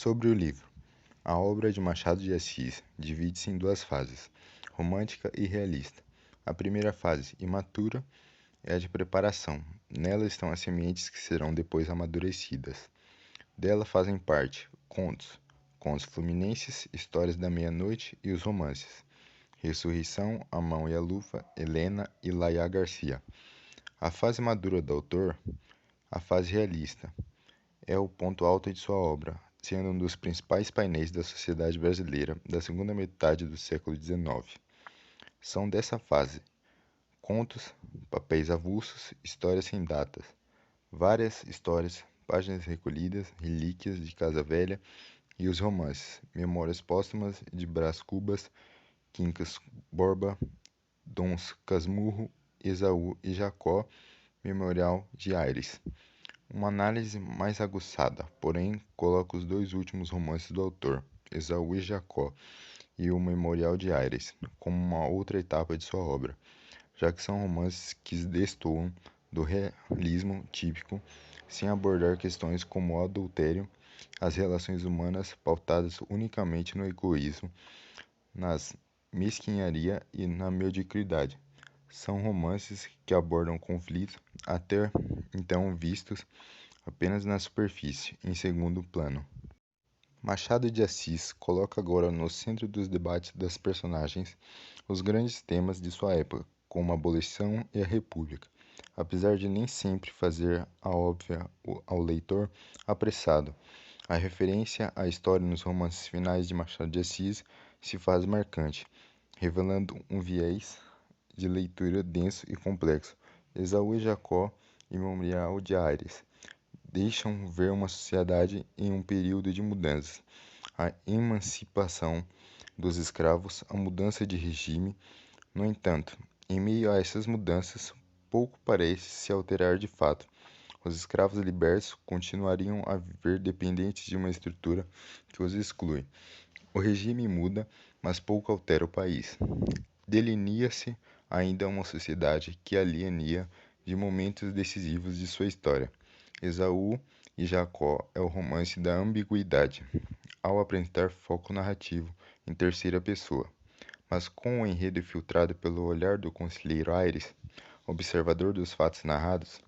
Sobre o livro, a obra de Machado de Assis divide-se em duas fases, romântica e realista. A primeira fase, imatura, é a de preparação. Nela estão as sementes que serão depois amadurecidas. Dela fazem parte contos fluminenses, histórias da meia-noite e os romances. Ressurreição, A Mão e a Luva, Helena e Laia Garcia. A fase madura do autor, a fase realista, é o ponto alto de sua obra, sendo um dos principais painéis da sociedade brasileira da segunda metade do século XIX. São dessa fase contos, papéis avulsos, histórias sem datas, várias histórias, páginas recolhidas, relíquias de Casa Velha e os romances, memórias póstumas de Brás Cubas, Quincas Borba, Dons Casmurro, Esaú e Jacó, Memorial de Aires. Uma análise mais aguçada, porém, coloca os dois últimos romances do autor, Esaú e Jacó, e o Memorial de Aires, como uma outra etapa de sua obra, já que são romances que destoam do realismo típico, sem abordar questões como o adultério, as relações humanas pautadas unicamente no egoísmo, na mesquinharia e na mediocridade. São romances que abordam conflitos até então vistos apenas na superfície, em segundo plano. Machado de Assis coloca agora no centro dos debates das personagens os grandes temas de sua época, como a abolição e a república, apesar de nem sempre fazer a óbvia ao leitor apressado. A referência à história nos romances finais de Machado de Assis se faz marcante, revelando um viés de leitura denso e complexo. Esaú e Jacó e Memorial de Ares deixam ver uma sociedade em um período de mudanças, a emancipação dos escravos, a mudança de regime. No entanto, em meio a essas mudanças, pouco parece se alterar de fato. Os escravos libertos continuariam a viver dependentes de uma estrutura que os exclui. O regime muda, mas pouco altera o país. Delinea-se ainda uma sociedade que alieia de momentos decisivos de sua história. Esaú e Jacó é o romance da ambiguidade, ao apresentar foco narrativo em terceira pessoa, mas com o enredo filtrado pelo olhar do conselheiro Aires, observador dos fatos narrados.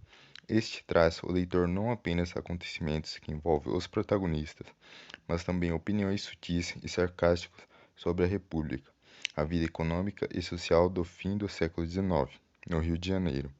Este traz ao leitor não apenas acontecimentos que envolvem os protagonistas, mas também opiniões sutis e sarcásticas sobre a República, a vida econômica e social do fim do século XIX, no Rio de Janeiro.